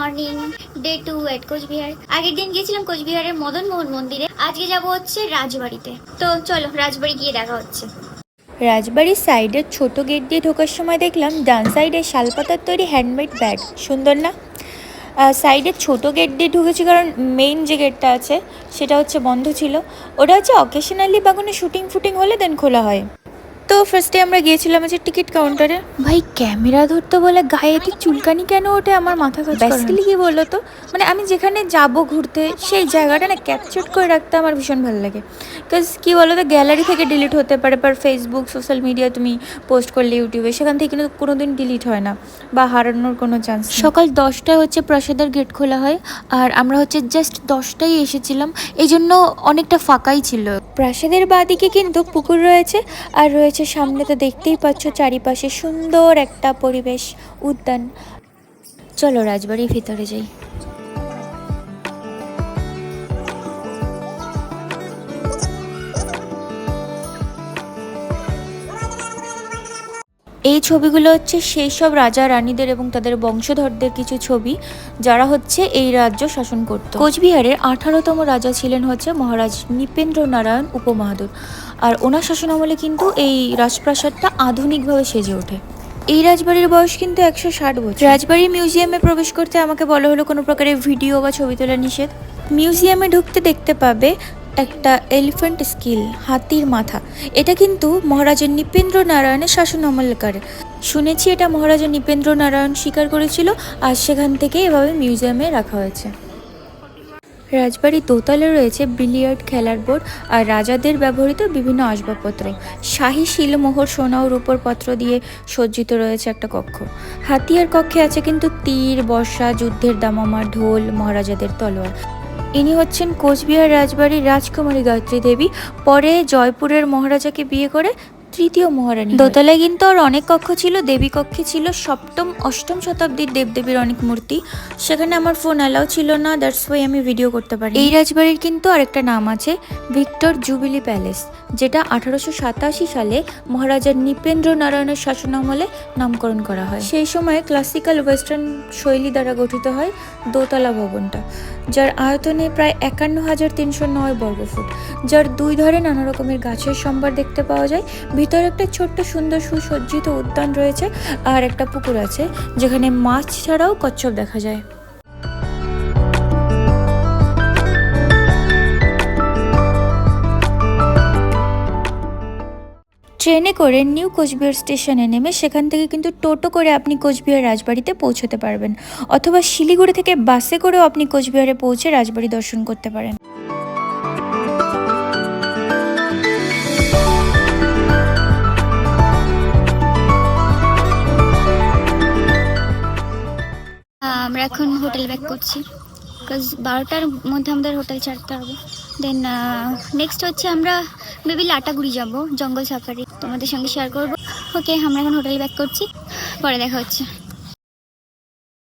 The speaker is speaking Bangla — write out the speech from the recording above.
মর্নিং, ডে 2 এট কোচবিহার। আগের দিন গিয়েছিলাম কোচবিহারের মদন মোহন মন্দিরে, আজকে যাব হচ্ছে রাজবাড়িতে। তো চলো রাজবাড়ি গিয়ে দেখা হচ্ছে। রাজবাড়ির সাইডের ছোট গেট দিয়ে ঢোকার সময় দেখলাম ডান সাইডে শালপাতার তৈরি হ্যান্ডমেড ব্যাগ, সুন্দর না? সাইডের ছোট গেট দিয়ে ঢুকেছি কারণ মেইন যে গেটটা আছে সেটা হচ্ছে বন্ধ ছিল। ওটা হচ্ছে অকেশনালি বা কোনো শুটিং ফুটিং হলে দেন খোলা হয়। তো ফার্স্টে আমরা গিয়েছিলাম যে টিকিট কাউন্টারে। ভাই ক্যামেরা ধরতে বলে গায়েতে চুলকানি কেন ওঠে আমার মাথা কাজ করে। বেসিক্যালি কি বললো তো, মানে আমি যেখানে যাব ঘুরতে সেই জায়গাটা না ক্যাপচার করে রাখতে আমার ভীষণ ভালো লাগে। বিকজ কী বলো তো, গ্যালারি থেকে ডিলিট হতে পারে, পার ফেসবুক সোশ্যাল মিডিয়া তুমি পোস্ট করলে ইউটিউবে, সেখান থেকে কিন্তু কোনো দিন ডিলিট হয় না বা হারানোর কোনো চান্স। সকাল 10টায় হচ্ছে প্রাসাদের গেট খোলা হয়, আর আমরা হচ্ছে জাস্ট 10টায় এসেছিলাম, এই জন্য অনেকটা ফাঁকাই ছিল। প্রাসাদের বাঁদিকে কিন্তু পুকুর রয়েছে, আর রয়েছে সামনে তো দেখতেই পাচ্ছ চারিপাশে সুন্দর একটা পরিবেশ, উদ্যান। চলো রাজবাড়ির ভিতরে যাই। এই ছবিগুলো হচ্ছে সেই সব রাজা রানীদের এবং তাদের বংশধরদের কিছু ছবি, যারা হচ্ছে এই রাজ্য শাসন করত। কোচবিহারের 18তম রাজা ছিলেন হচ্ছে মহারাজ নৃপেন্দ্র নারায়ণ উপমহাদুর, আর ওনার শাসন আমলে কিন্তু এই রাজপ্রাসাদটা আধুনিকভাবে সেজে ওঠে। এই রাজবাড়ির বয়স কিন্তু 160 বছর। রাজবাড়ি মিউজিয়ামে প্রবেশ করতে আমাকে বলা হলো কোনো প্রকারের ভিডিও বা ছবি তোলা নিষেধ। মিউজিয়ামে ঢুকতে দেখতে পাবে একটা এলিফ্যান্ট স্কিল, হাতির মাথা। এটা কিন্তু মহারাজা নৃপেন্দ্র নারায়ণের শাসন আমলকার। শুনেছি এটা মহারাজা নৃপেন্দ্র নারায়ণ স্বীকার করেছিল, আর সেখান থেকে এভাবে মিউজিয়ামে রাখা হয়েছে। রাজবাড়ির দোতলায় রয়েছে বিলিয়ার্ড খেলার বোর্ড আর রাজাদের ব্যবহৃত বিভিন্ন আসবাবপত্র। শাহী শিলমোহর, সোনা ও রূপোর পত্র দিয়ে সজ্জিত রয়েছে একটা কক্ষ। হাতিয়ার কক্ষে আছে কিন্তু তীর, বর্ষা, যুদ্ধের দামামা, ঢোল, মহারাজাদের তলোয়ার। ইনি হচ্ছেন কোচবিহার রাজবাড়ির রাজকুমারী গায়ত্রী দেবী, পরে জয়পুরের মহারাজাকে বিয়ে করে তৃতীয় মহারানী। দোতলায় কিন্তু আর অনেক কক্ষ ছিল। দেবী কক্ষে ছিল 7ম 8ম শতাব্দীর দেবদেবীর অনেক মূর্তি। সেখানে আমার ফোন অ্যালাউ ছিল না, দ্যাটস ওয়াই আমি ভিডিও করতে পারি। এই রাজবাড়ির কিন্তু আরেকটা নাম আছে, ভিক্টর জুবিলি প্যালেস, যেটা 1887 সালে মহারাজা নৃপেন্দ্র নারায়ণের শাসনামলে নামকরণ করা হয়। সেই সময় ক্লাসিক্যাল ওয়েস্টার্ন শৈলী দ্বারা গঠিত হয় দোতলা ভবনটা, যার আয়তনে প্রায় 51,309 বর্গফুট, যার দুই ধারে নানা রকমের গাছের সম্ভার দেখতে পাওয়া যায়। ভিতরে একটা ছোট্ট সুন্দর সুসজ্জিত উদ্যান রয়েছে, আর একটা পুকুর আছে যেখানে মাছ ছাড়াও কচ্ছপ দেখা যায়। ট্রেনে করে নিউ কোচবিহার স্টেশনে নেমে সেখান থেকে কিন্তু টোটো করে আপনি কোচবিহার রাজবাড়িতে পৌঁছতে পারবেন, অথবা শিলিগুড়ি থেকে বাসে করেও আপনি কোচবিহারে পৌঁছে রাজবাড়ি দর্শন করতে পারেন। আমরা এখন হোটেল ব্যাক করছি, বিকজ 12টার মধ্যে আমাদের হোটেল ছাড়তে হবে। দেন নেক্সট হচ্ছে আমরা মেবি লাটাগুড়ি যাব, জঙ্গল সাফারি তোমাদের সঙ্গে শেয়ার করবো। ওকে, আমরা এখন হোটেল ব্যাক করছি, পরে দেখা হচ্ছে।